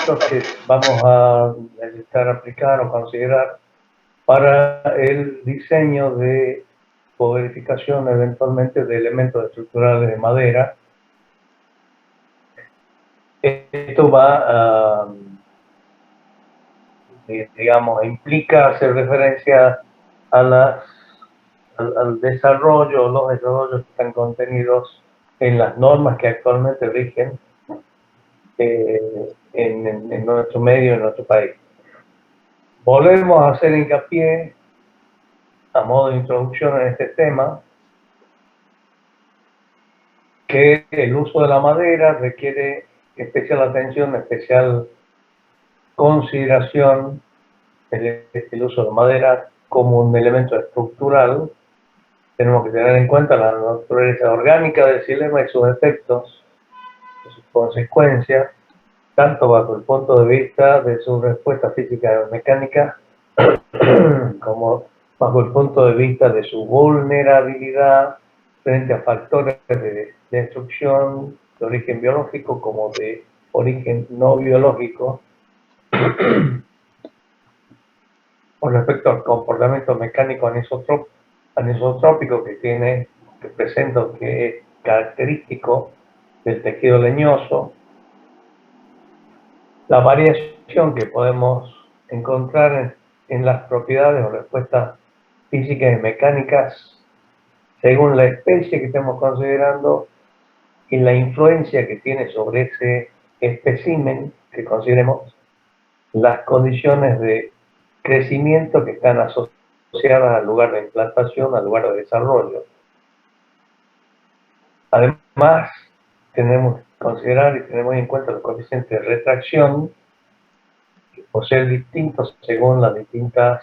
aspectos que vamos a necesitar aplicar o considerar para el diseño de codificación eventualmente de elementos estructurales de madera. Esto va a, digamos, implica hacer referencia a al desarrollo, los desarrollos que están contenidos en las normas que actualmente rigen en nuestro medio, en nuestro país. Volvemos a hacer hincapié, a modo de introducción en este tema, que el uso de la madera requiere especial atención, especial consideración, el uso de madera como un elemento estructural. Tenemos que tener en cuenta la naturaleza orgánica del xilema y sus efectos, sus consecuencias, tanto bajo el punto de vista de su respuesta física y mecánica, como bajo el punto de vista de su vulnerabilidad frente a factores de destrucción de origen biológico como de origen no biológico, con respecto al comportamiento mecánico anisotrópico que presenta, que es característico del tejido leñoso, la variación que podemos encontrar en las propiedades o respuestas físicas y mecánicas según la especie que estemos considerando y la influencia que tiene sobre ese espécimen que consideremos las condiciones de crecimiento que están asociadas al lugar de implantación, al lugar de desarrollo. Además, tenemos que considerar y tener muy en cuenta los coeficientes de retracción, que por ser distintos según las distintas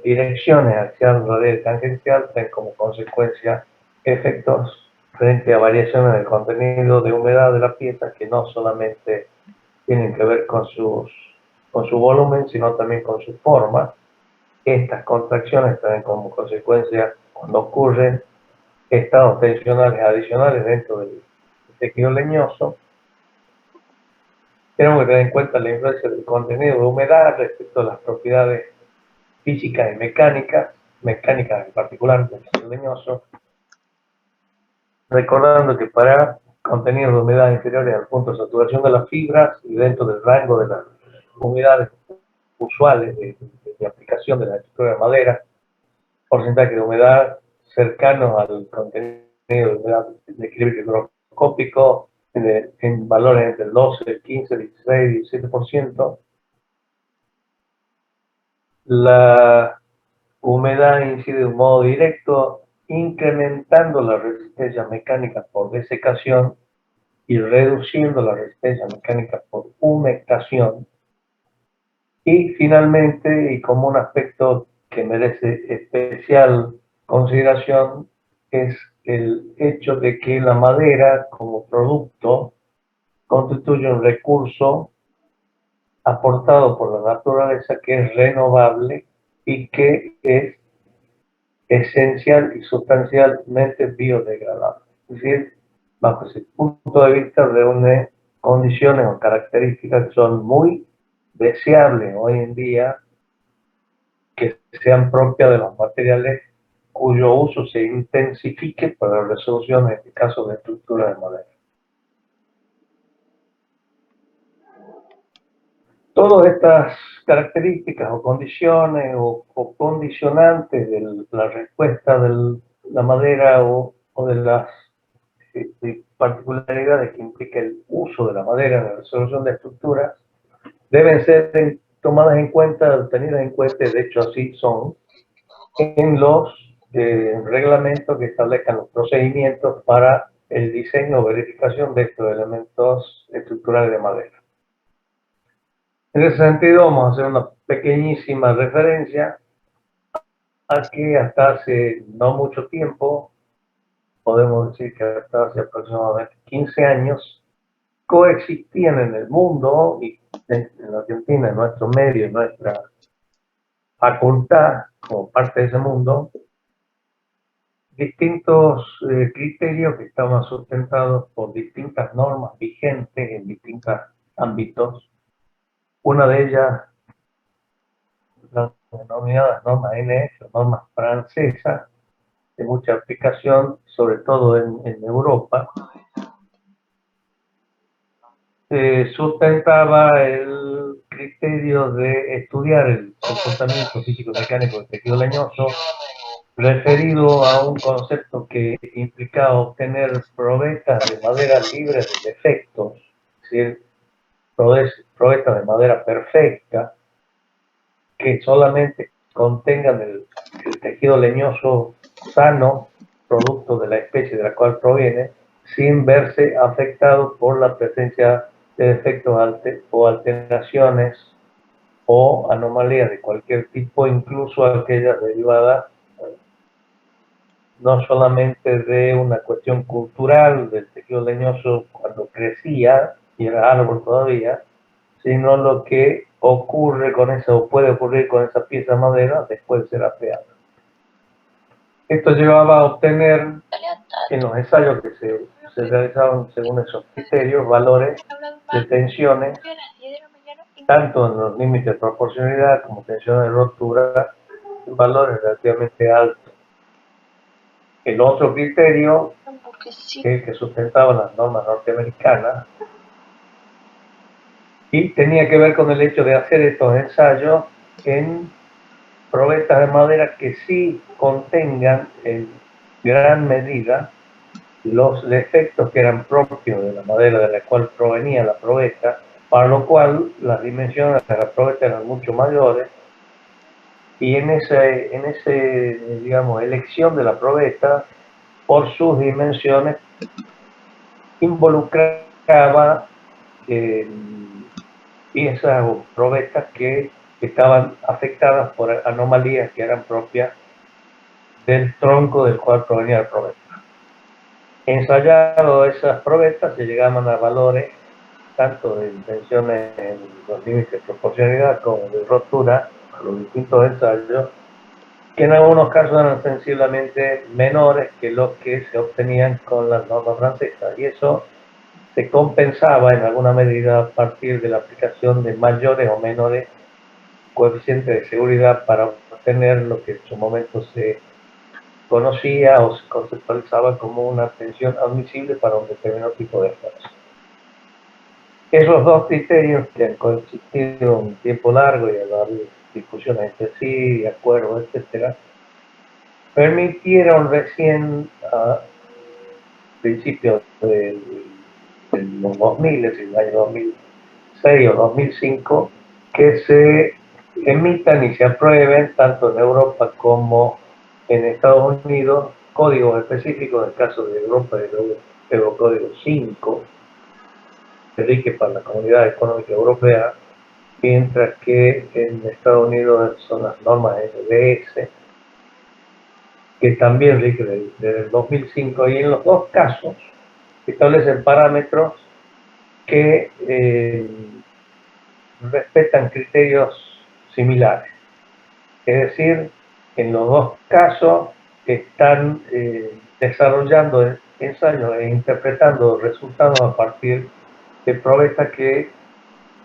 direcciones axial, radial y tangencial, traen como consecuencia efectos frente a variaciones del contenido de humedad de la pieza que no solamente tienen que ver con su volumen, sino también con su forma. Estas contracciones traen como consecuencia, cuando ocurren estados tensionales adicionales dentro del tejido leñoso, tenemos que tener en cuenta la influencia del contenido de humedad respecto a las propiedades físicas y mecánicas en particular del tejido leñoso, recordando que para contenidos de humedad inferiores al punto de saturación de las fibras y dentro del rango de las humedades usuales de aplicación de la estructura de madera, porcentaje de humedad cercano al contenido de humedad de equilibrio higroscópico en valores entre el 12, el 15, el 16, 17%. La humedad incide de un modo directo, incrementando la resistencia mecánica por desecación y reduciendo la resistencia mecánica por humectación. Y finalmente, y como un aspecto que merece especial consideración, es el hecho de que la madera como producto constituye un recurso aportado por la naturaleza que es renovable y que es esencial y sustancialmente biodegradable. Es decir, bajo ese punto de vista reúne condiciones o características que son muy deseables hoy en día, que sean propias de los materiales cuyo uso se intensifique para la resolución, en este caso, de estructuras de madera. Todas estas características o condiciones o condicionantes de la respuesta de la madera o de las particularidades que implica el uso de la madera en la resolución de estructuras deben ser tomadas en cuenta, tenidas en cuenta, de hecho así son, en los reglamentos que establezcan los procedimientos para el diseño o verificación de estos elementos estructurales de madera. En ese sentido, vamos a hacer una pequeñísima referencia a que hasta hace no mucho tiempo, podemos decir que hasta hace aproximadamente 15 años, coexistían en el mundo y en la Argentina, en nuestro medio, en nuestra facultad, como parte de ese mundo, distintos criterios que estaban sustentados por distintas normas vigentes en distintas ámbitos. Una de ellas, las denominadas normas NF, normas francesas, de mucha aplicación, sobre todo en Europa, sustentaba el criterio de estudiar el comportamiento físico-mecánico del tejido leñoso, referido a un concepto que implicaba obtener probetas de madera libres de defectos, es decir, probetas de madera perfecta, que solamente contengan el tejido leñoso sano, producto de la especie de la cual proviene, sin verse afectado por la presencia de defectos o alteraciones o anomalías de cualquier tipo, incluso aquellas derivadas no solamente de una cuestión cultural del tejido leñoso cuando crecía y era árbol todavía, sino lo que ocurre con esa, o puede ocurrir con esa pieza de madera después de ser apeada. Esto llevaba a obtener en los ensayos que se realizaban según esos criterios, valores de tensiones, tanto en los límites de proporcionalidad como tensiones de rotura, valores relativamente altos. El otro criterio, que sustentaba las normas norteamericanas, y tenía que ver con el hecho de hacer estos ensayos en probetas de madera que sí contengan en gran medida los defectos que eran propios de la madera de la cual provenía la probeta, para lo cual las dimensiones de la probeta eran mucho mayores, y en ese digamos, elección de la probeta, por sus dimensiones, involucraba piezas o probetas que estaban afectadas por anomalías que eran propias del tronco del cual provenía la probeta. Ensayado esas probetas, se llegaban a valores tanto de tensiones en los límites de proporcionalidad como de rotura a los distintos ensayos, que en algunos casos eran sensiblemente menores que los que se obtenían con las normas francesas, y eso se compensaba en alguna medida a partir de la aplicación de mayores o menores coeficientes de seguridad para obtener lo que en su momento se conocía o se conceptualizaba como una tensión admisible para un determinado tipo de esfuerzo. Esos dos criterios, que han coexistido un tiempo largo y ha habido discusiones entre sí, acuerdos, etcétera, permitieron recién a principios de los 2000, es el año 2006 o 2005, que se emitan y se aprueben tanto en Europa como en Estados Unidos códigos específicos. En el caso de Europa, el Eurocódigo 5, que rige para la Comunidad Económica Europea, mientras que en Estados Unidos son las normas SDS, que también rige desde el 2005, y en los dos casos establecen parámetros que respetan criterios similares. Es decir, en los dos casos están desarrollando ensayos e interpretando resultados a partir de probetas que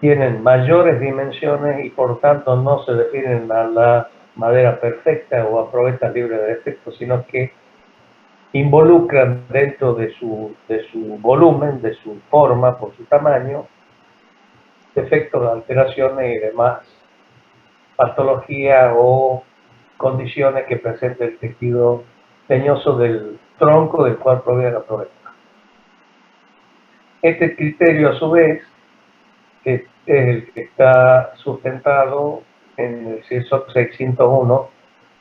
tienen mayores dimensiones y por tanto no se refieren a la madera perfecta o a probetas libres de defectos, sino que involucran dentro de su volumen, de su forma, por su tamaño, defectos, alteraciones y demás patologías o condiciones que presenta el tejido leñoso del tronco del cual proviene la probeta. Este criterio, a su vez, es el que está sustentado en el CIRSOC 601,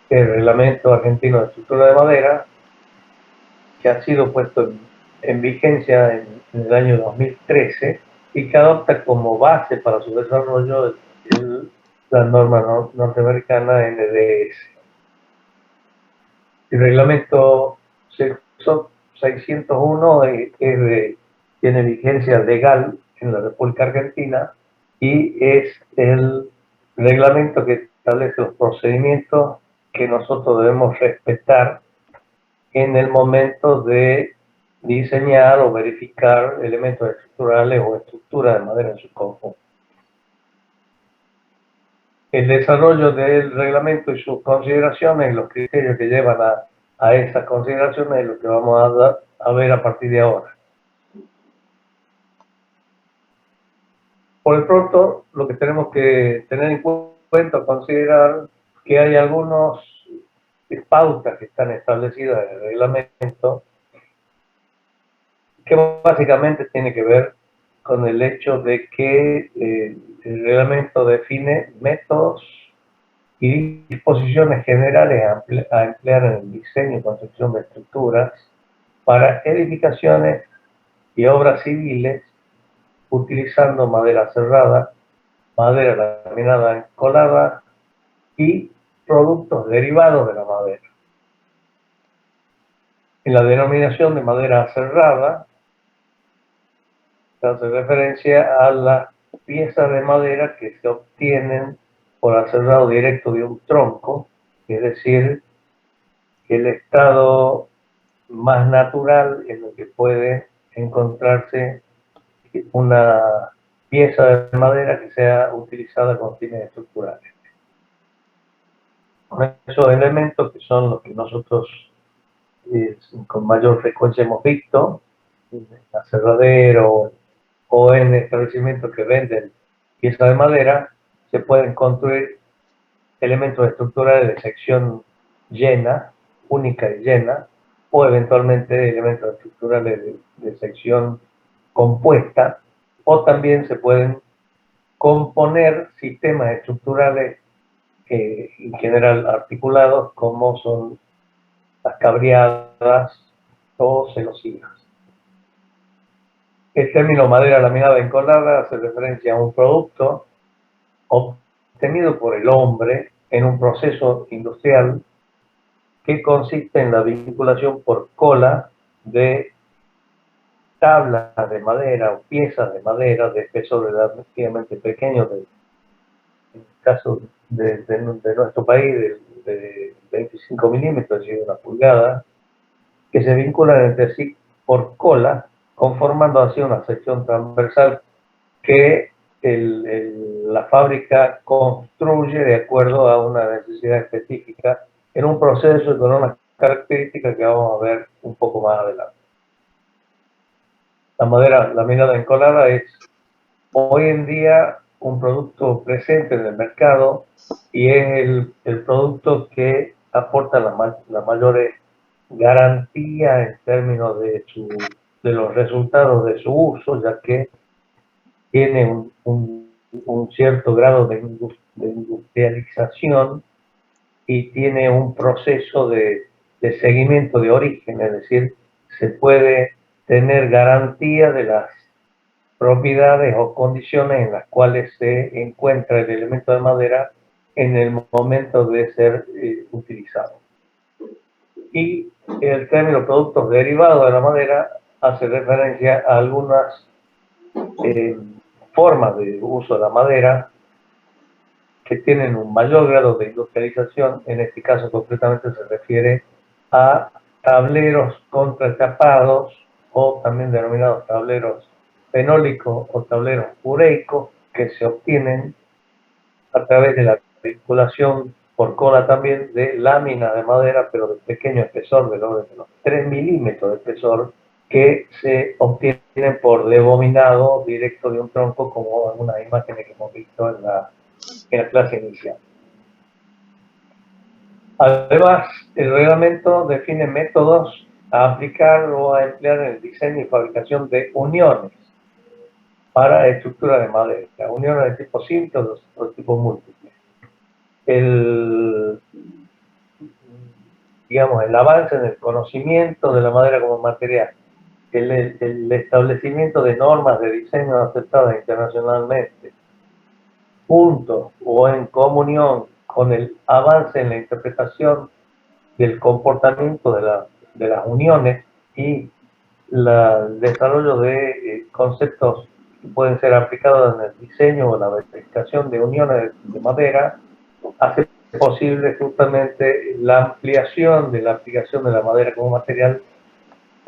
que es el Reglamento Argentino de Estructura de Madera, que ha sido puesto en vigencia en el año 2013 y que adopta como base para su desarrollo la norma norteamericana NDS. El reglamento 601 tiene vigencia legal en la República Argentina y es el reglamento que establece los procedimientos que nosotros debemos respetar en el momento de diseñar o verificar elementos estructurales o estructuras de madera en su conjunto. El desarrollo del reglamento y sus consideraciones, los criterios que llevan a esas consideraciones es lo que vamos a ver a partir de ahora. Por el pronto, lo que tenemos que tener en cuenta o considerar que hay algunas pautas que están establecidas en el reglamento que básicamente tiene que ver con el hecho de que el reglamento define métodos y disposiciones generales a emplear en el diseño y construcción de estructuras para edificaciones y obras civiles utilizando madera cerrada, madera laminada encolada y productos derivados de la madera. En la denominación de madera cerrada se hace referencia a las piezas de madera que se obtienen por aserrado directo de un tronco, es decir, el estado más natural en el que puede encontrarse una pieza de madera que sea utilizada con fines estructurales. Con esos elementos que son los que nosotros con mayor frecuencia hemos visto en aserradero o en establecimientos que venden piezas de madera, se pueden construir elementos estructurales de sección llena, única y llena, o eventualmente elementos estructurales de sección compuesta, o también se pueden componer sistemas estructurales en general articulados, como son las cabriadas o celosías. El término madera laminada encolada hace referencia a un producto obtenido por el hombre en un proceso industrial que consiste en la vinculación por cola de tablas de madera o piezas de madera de espesor relativamente pequeño, en el caso de nuestro país, de 25 milímetros, es decir, una pulgada, que se vinculan entre sí por cola, conformando así una sección transversal que la fábrica construye de acuerdo a una necesidad específica en un proceso y con unas características que vamos a ver un poco más adelante. La madera laminada encolada es hoy en día un producto presente en el mercado y es el producto que aporta la mayor garantía en términos de los resultados de su uso, ya que tiene un cierto grado de industrialización y tiene un proceso de seguimiento de origen, es decir, se puede tener garantía de las propiedades o condiciones en las cuales se encuentra el elemento de madera en el momento de ser utilizado. Y el término productos derivados de la madera hace referencia a algunas formas de uso de la madera que tienen un mayor grado de industrialización. En este caso concretamente se refiere a tableros contrachapados o también denominados tableros fenólicos o tableros ureicos, que se obtienen a través de la vinculación por cola también de láminas de madera, pero de pequeño espesor, del orden de los 3 milímetros de espesor, que se obtienen por debominado directo de un tronco, como algunas imágenes que hemos visto en la clase inicial. Además, el reglamento define métodos a aplicar o a emplear en el diseño y fabricación de uniones para estructura de madera, uniones de tipo simple o de tipo múltiple. Digamos, el avance en el conocimiento de la madera como material, el establecimiento de normas de diseño aceptadas internacionalmente, junto o en comunión con el avance en la interpretación del comportamiento de las uniones y el desarrollo de conceptos que pueden ser aplicados en el diseño o la verificación de uniones de madera, hace posible justamente la ampliación de la aplicación de la madera como material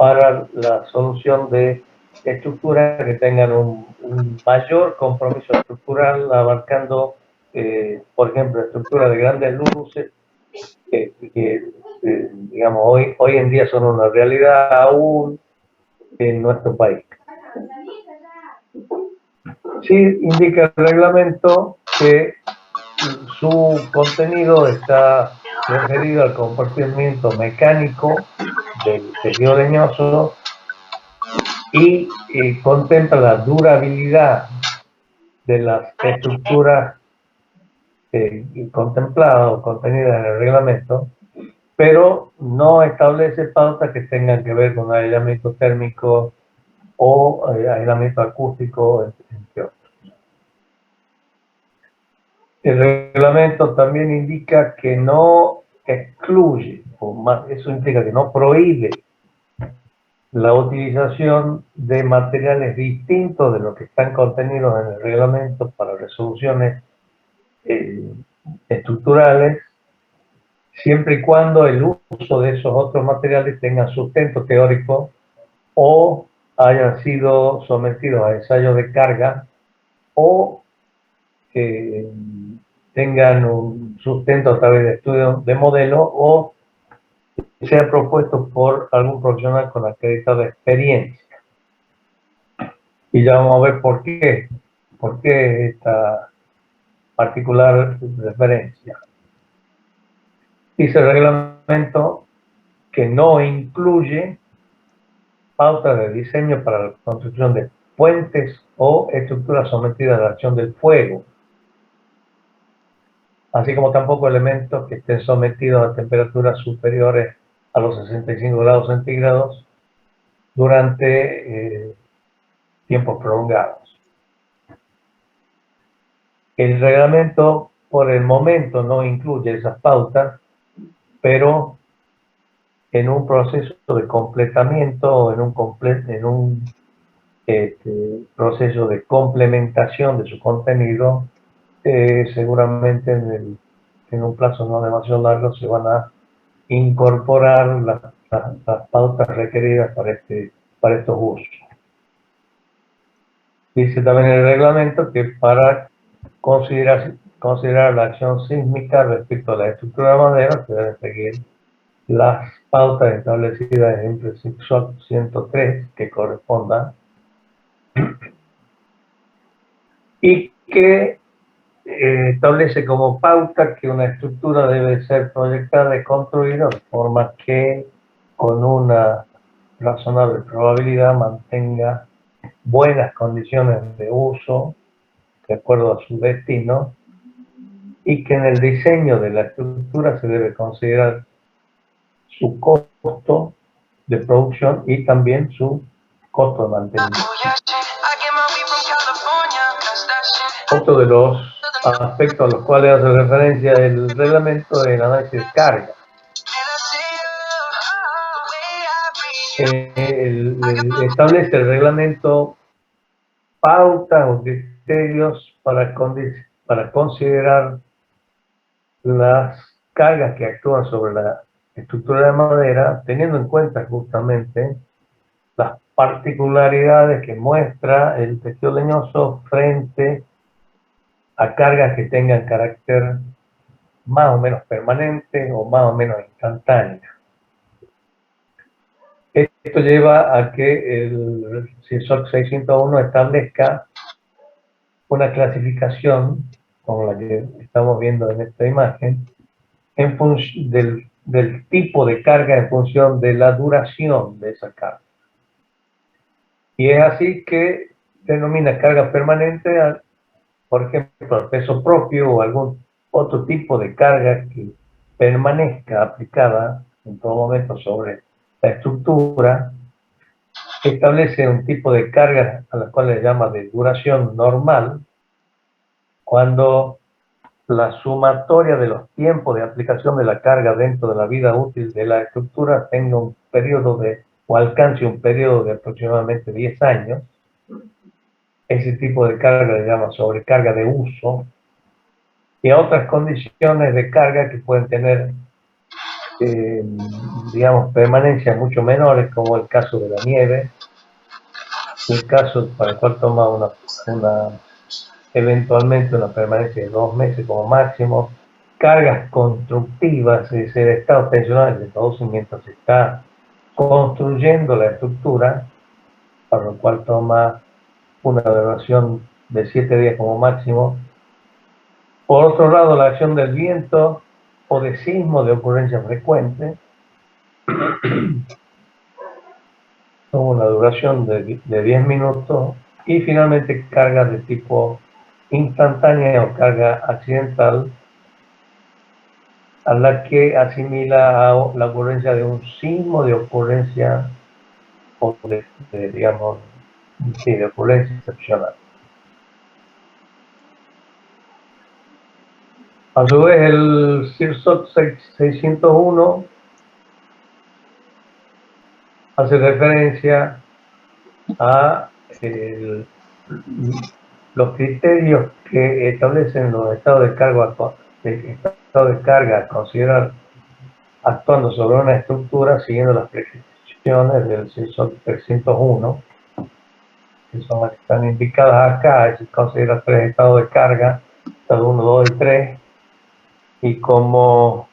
para la solución de estructuras que tengan un mayor compromiso estructural, abarcando, por ejemplo, estructuras de grandes luces que digamos, hoy en día son una realidad aún en nuestro país. Sí indica el reglamento que su contenido está referido al comportamiento mecánico del tejido leñoso y contempla la durabilidad de las estructuras contempladas o contenidas en el reglamento, pero no establece pautas que tengan que ver con aislamiento térmico o aislamiento acústico, entre otros. El reglamento también indica que no excluye, eso implica que no prohíbe la utilización de materiales distintos de los que están contenidos en el reglamento para resoluciones estructurales, siempre y cuando el uso de esos otros materiales tenga sustento teórico o hayan sido sometidos a ensayos de carga o tengan un sustento a través de estudios de modelo o sean propuestos por algún profesional con acreditada experiencia. Y ya vamos a ver por qué esta particular referencia. Dice el reglamento que no incluye pautas de diseño para la construcción de puentes o estructuras sometidas a la acción del fuego, así como tampoco elementos que estén sometidos a temperaturas superiores a los 65 grados centígrados durante tiempos prolongados. El reglamento por el momento no incluye esas pautas, pero en un proceso de completamiento o en un proceso de complementación de su contenido, seguramente en un plazo no demasiado largo se van a incorporar las pautas requeridas para estos usos. Dice también el reglamento que para considerar la acción sísmica respecto a la estructura de madera se deben seguir las pautas establecidas en el SICSOC 103 que correspondan y que establece como pauta que una estructura debe ser proyectada y construida de forma que con una razonable probabilidad mantenga buenas condiciones de uso de acuerdo a su destino y que en el diseño de la estructura se debe considerar su costo de producción y también su costo de mantenimiento. Otro de los aspectos a los cuales hace referencia el reglamento es el análisis de carga. Establece el reglamento pautas o criterios para considerar las cargas que actúan sobre la estructura de madera, teniendo en cuenta justamente las particularidades que muestra el tejido leñoso frente a cargas que tengan carácter más o menos permanente o más o menos instantáneo. Esto lleva a que el SICSOC 601 establezca una clasificación, como la que estamos viendo en esta imagen, en función del tipo de carga en función de la duración de esa carga. Y es así que denomina carga permanente, por ejemplo, al peso propio o algún otro tipo de carga que permanezca aplicada en todo momento sobre la estructura. Establece un tipo de carga a la cual le llama de duración normal, cuando la sumatoria de los tiempos de aplicación de la carga dentro de la vida útil de la estructura tenga un periodo o alcance un periodo de aproximadamente 10 años. Ese tipo de carga le llama sobrecarga de uso, y a otras condiciones de carga que pueden tener digamos, permanencias mucho menores, como el caso de la nieve, el caso para el cual toma eventualmente una permanencia de 2 meses como máximo, cargas constructivas, es decir, estados tensionales de todo mientras se está construyendo la estructura, para lo cual toma una duración de 7 días como máximo. Por otro lado, la acción del viento o de sismo de ocurrencia frecuente, con una duración de 10 minutos, y finalmente cargas de tipo instantánea o carga accidental, a la que asimila a la ocurrencia de un sismo de ocurrencia o digamos, sí, de ocurrencia excepcional. A su vez, el CIRSOT 601 hace referencia a los criterios que establecen los estados de carga a considerar actuando sobre una estructura siguiendo las prescripciones del CIRSOT 301, que son las que están indicadas acá. Se considera 3 estados de carga, estado 1, 2 y 3, y como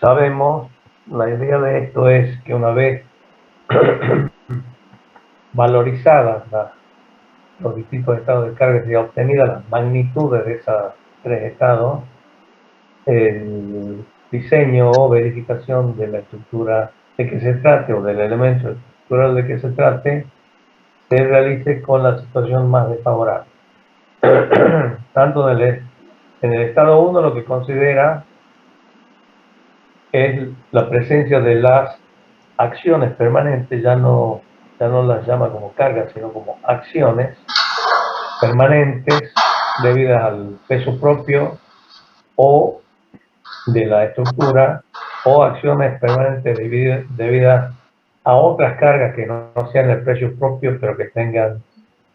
sabemos, la idea de esto es que una vez valorizadas los distintos estados de carga y obtenidas las magnitudes de esos 3 estados, el diseño o verificación de la estructura de que se trate o del elemento estructural de que se trate se realice con la situación más desfavorable. Tanto en el estado 1 lo que considera es la presencia de las acciones permanentes, ya no las llama como cargas, sino como acciones permanentes debidas al peso propio o de la estructura, o acciones permanentes debidas a otras cargas que no sean el peso propio, pero que tengan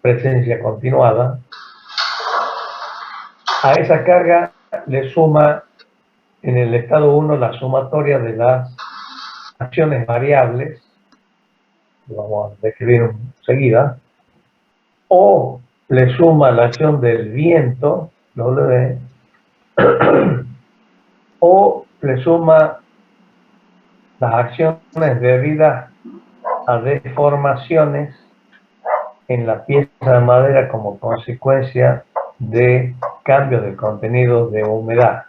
presencia continuada. A esa carga le suma en el estado 1 la sumatoria de las acciones variables, que vamos a describir enseguida, o le suma la acción del viento, W, o le suma las acciones debidas a deformaciones en la pieza de madera como consecuencia de cambios del contenido de humedad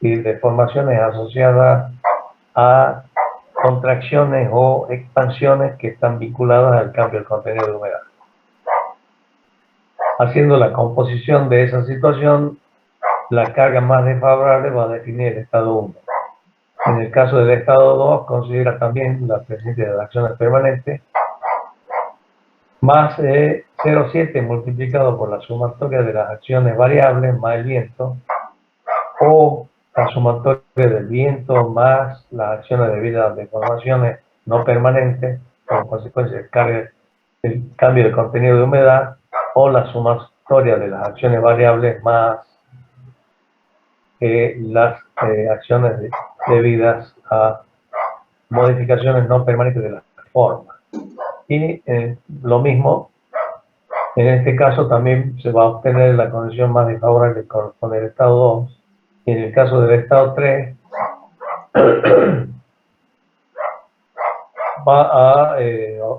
y deformaciones asociadas a contracciones o expansiones que están vinculadas al cambio del contenido de humedad. Haciendo la composición de esa situación, la carga más desfavorable va a definir el estado 1. En el caso del estado 2, considera también la presencia de las acciones permanentes, más 0,7 multiplicado por la sumatoria de las acciones variables más el viento, o la sumatoria del viento más las acciones debidas a deformaciones no permanentes como consecuencia del cambio de contenido de humedad, o la sumatoria de las acciones variables más las acciones debidas a modificaciones no permanentes de la forma. Y lo mismo, en este caso también se va a obtener la condición más desfavorable con el estado 2, y en el caso del estado 3 va a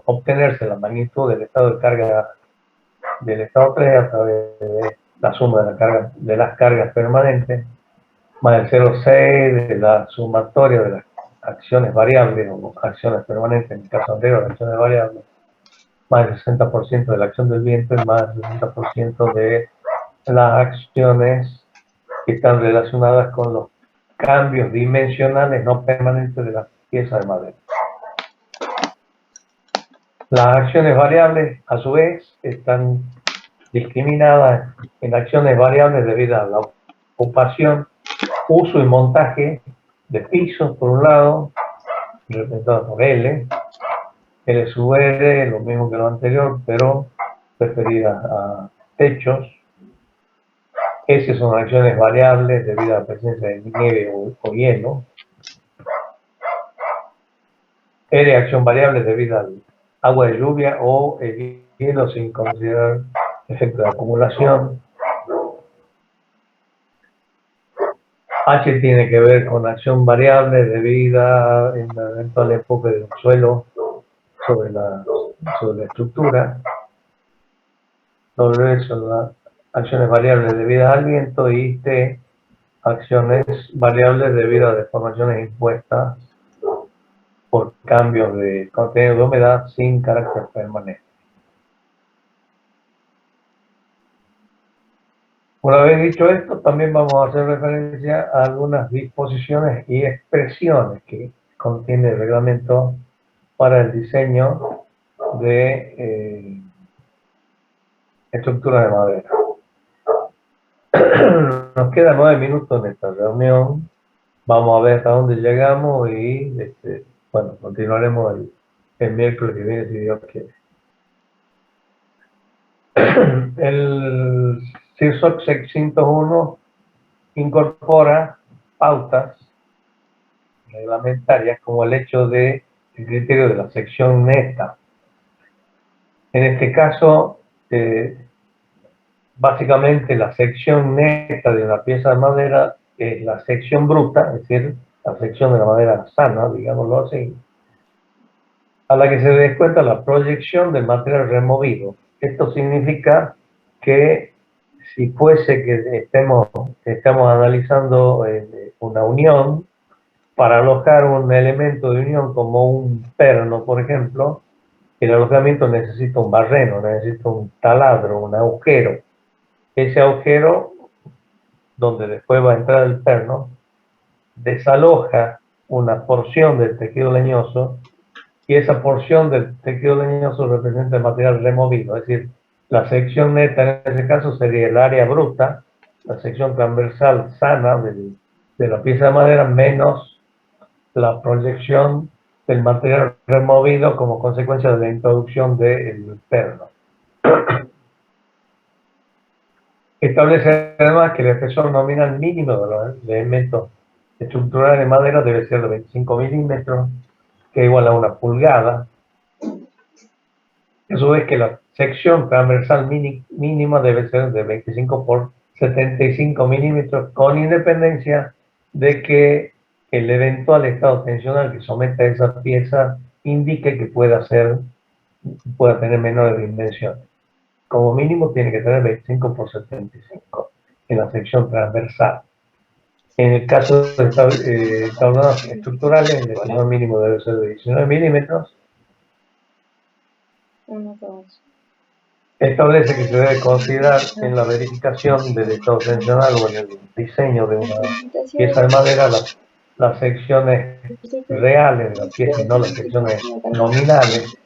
obtenerse la magnitud del estado de carga del estado 3 a través de la suma de las cargas permanentes, más el 0,6 de la sumatoria de las acciones variables o acciones permanentes, en el caso anterior, acciones variables, más el 60% de la acción del viento y más el 60% de las acciones que están relacionadas con los cambios dimensionales no permanentes de las piezas de madera. Las acciones variables, a su vez, están discriminadas en acciones variables debido a la ocupación, uso y montaje de pisos, por un lado, representado por L sub R, lo mismo que lo anterior, pero referidas a techos. S son acciones variables debido a la presencia de nieve o hielo. E de acción variable debido al agua de lluvia o el hielo sin considerar efecto de acumulación. H tiene que ver con acción variable debida en el eventual enfoque del suelo sobre la estructura. W son las acciones variables debidas al viento y T, acciones variables debido a deformaciones impuestas por cambios de contenido de humedad sin carácter permanente. Una vez dicho esto, también vamos a hacer referencia a algunas disposiciones y expresiones que contiene el reglamento para el diseño de estructuras de madera. Nos quedan 9 minutos en esta reunión. Vamos a ver hasta dónde llegamos y bueno, continuaremos el miércoles que viene si Dios quiere. El CIRSOC 601 incorpora pautas reglamentarias como el hecho de el criterio de la sección neta. En este caso, básicamente la sección neta de una pieza de madera es la sección bruta, es decir, la sección de la madera sana, digámoslo así, a la que se descuenta la proyección del material removido. Esto significa que si fuese que estamos analizando una unión, para alojar un elemento de unión como un perno, por ejemplo, el alojamiento necesita un barreno, necesita un taladro, un agujero. Ese agujero, donde después va a entrar el perno, desaloja una porción del tejido leñoso y esa porción del tejido leñoso representa el material removido, es decir, la sección neta en ese caso sería el área bruta, la sección transversal sana de la pieza de madera menos la proyección del material removido como consecuencia de la introducción del perno. Establece además que el espesor nominal mínimo de los elementos estructurales de madera debe ser de 25 milímetros, que es igual a 1 pulgada. A su vez que la sección transversal mínima debe ser de 25 por 75 milímetros, con independencia de que el eventual estado tensional que someta a esa pieza indique que pueda tener menores dimensiones. Como mínimo tiene que tener 25 por 75 en la sección transversal. En el caso de tablones estructurales, el espesor mínimo debe ser de 19 milímetros. Establece que se debe considerar en la verificación del estado tensional o en el diseño de una pieza de madera las secciones reales de la pieza y no las secciones nominales.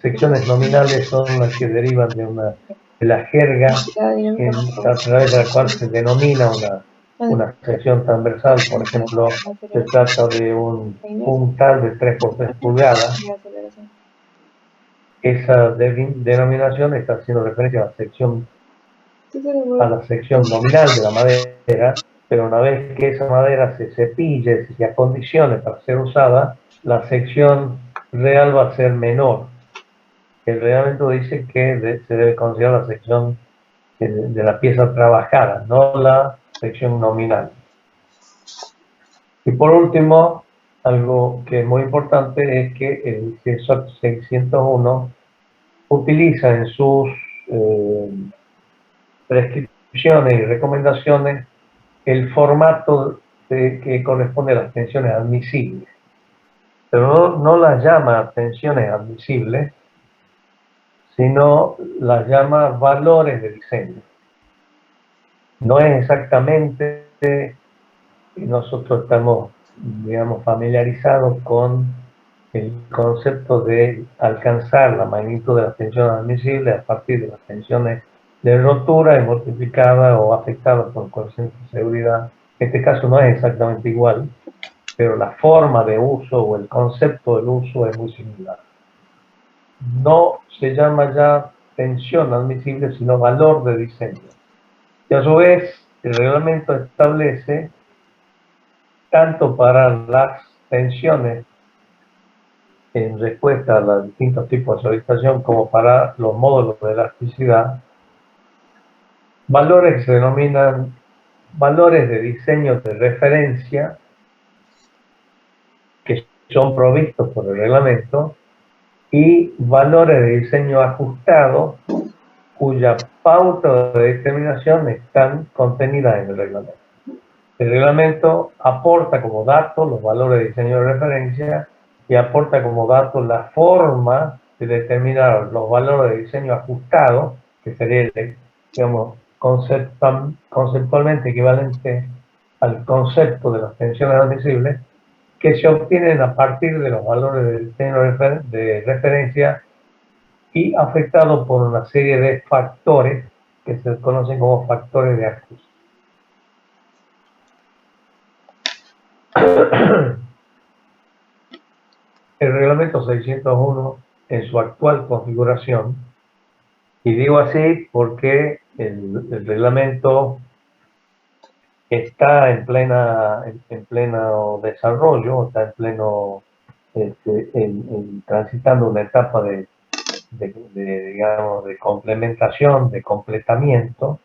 Secciones nominales son las que derivan de la jerga a través de la cual se denomina una sección transversal. Por ejemplo, se trata de un puntal de 3 por 3 pulgadas. Esa denominación está haciendo referencia a la sección nominal de la madera, pero una vez que esa madera se cepille, se acondicione para ser usada, la sección real va a ser menor. El reglamento dice que se debe considerar la sección de la pieza trabajada, no la sección nominal. Y por último, algo que es muy importante es que el CIRSOC 601 utiliza en sus prescripciones y recomendaciones el formato que corresponde a las tensiones admisibles. Pero no las llama tensiones admisibles, sino las llama valores de diseño. No es exactamente, nosotros estamos, digamos, familiarizados con el concepto de alcanzar la magnitud de las tensiones admisibles a partir de las tensiones de rotura y multiplicada o afectada por el coeficiente de seguridad. En este caso no es exactamente igual, pero la forma de uso o el concepto del uso es muy similar. No se llama ya tensión admisible, sino valor de diseño. Y a su vez, el reglamento establece, tanto para las tensiones en respuesta a los distintos tipos de solicitación, como para los módulos de elasticidad, valores que se denominan valores de diseño de referencia, que son provistos por el reglamento, y valores de diseño ajustado, cuya pauta de determinación están contenidas en el reglamento. El reglamento aporta como datos los valores de diseño de referencia y aporta como datos la forma de determinar los valores de diseño ajustado, que sería, digamos, conceptualmente equivalente al concepto de las tensiones admisibles, que se obtienen a partir de los valores de diseño de referencia y afectados por una serie de factores que se conocen como factores de ajuste. El reglamento 601 en su actual configuración, y digo así porque el reglamento está en pleno desarrollo, está en pleno transitando una etapa digamos, de complementación, de completamiento.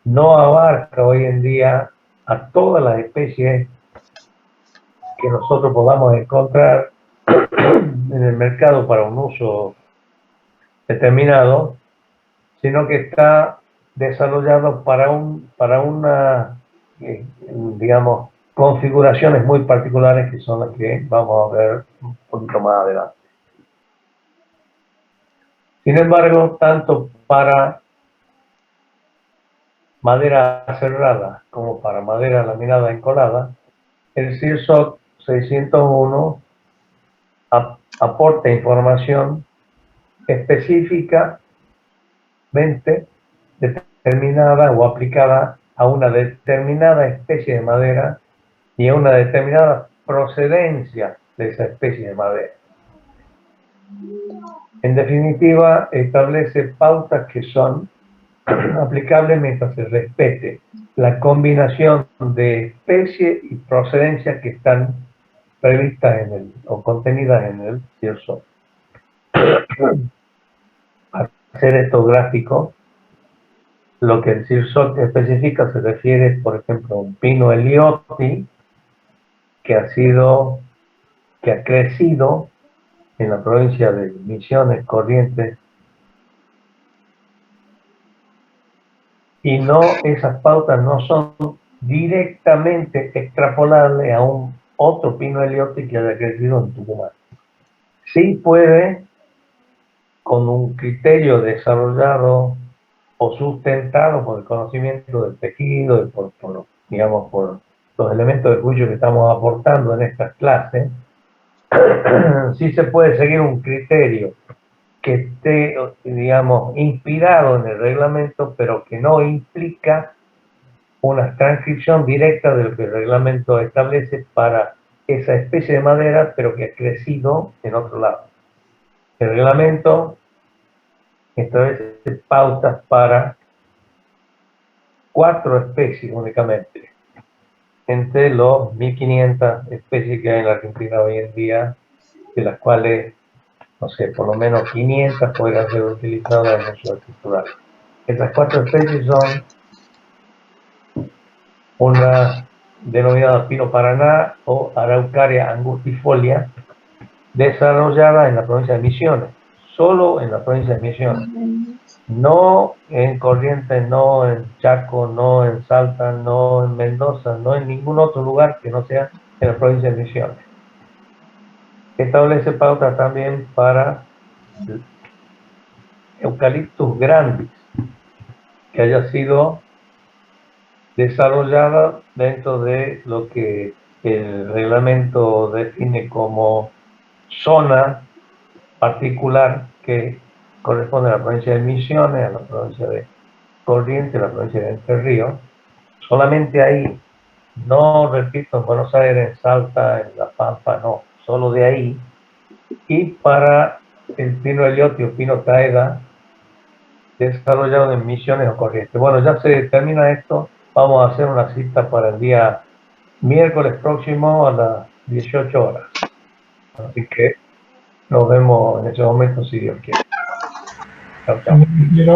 No abarca hoy en día a todas las especies que nosotros podamos encontrar en el mercado para un uso determinado, sino que está desarrollado para una, digamos, configuraciones muy particulares, que son las que vamos a ver un poquito más adelante. Sin embargo, tanto para madera cerrada como para madera laminada encolada, el CIRSOC 601 aporta información específicamente determinada o aplicada a una determinada especie de madera y a una determinada procedencia de esa especie de madera. En definitiva, establece pautas que son aplicables mientras se respete la combinación de especie y procedencia que están previstas o contenidas en el CIRSOC. Para hacer estos gráficos, lo que el CIRSOC especifica se refiere, por ejemplo, a un pino Elioti que ha crecido en la provincia de Misiones, Corrientes, y esas pautas no son directamente extrapolables a un otro pino Elioti que haya crecido en Tucumán. Sí puede, con un criterio desarrollado o sustentado por el conocimiento del tejido y digamos, por los elementos de juicio que estamos aportando en estas clases, sí se puede seguir un criterio que esté, digamos, inspirado en el reglamento, pero que no implica una transcripción directa de lo que el reglamento establece para esa especie de madera, pero que ha crecido en otro lado. El reglamento establece pautas para 4 especies únicamente, entre los 1500 especies que hay en la Argentina hoy en día, de las cuales, no sé, por lo menos 500 podrían ser utilizadas en uso estructural. Estas 4 especies son una denominada Pino Paraná o Araucaria angustifolia, desarrollada en la provincia de Misiones, solo en la provincia de Misiones. No en Corrientes, no en Chaco, no en Salta, no en Mendoza, no en ningún otro lugar que no sea en la provincia de Misiones. Establece pautas también para Eucaliptus grandis, que haya sido desarrollada dentro de lo que el reglamento define como zona particular que corresponde a la provincia de Misiones, a la provincia de Corrientes, a la provincia de Entre Ríos. Solamente ahí, no repito, en Buenos Aires, en Salta, en La Pampa, no, solo de ahí. Y para el pino Elioti o pino Taeda, desarrollado en Misiones o Corrientes. Bueno, ya se termina esto. Vamos a hacer una cita para el día miércoles próximo a las 18 horas. Así que Nos vemos en ese momento si Dios quiere. Chao, chao. Cuando quiera.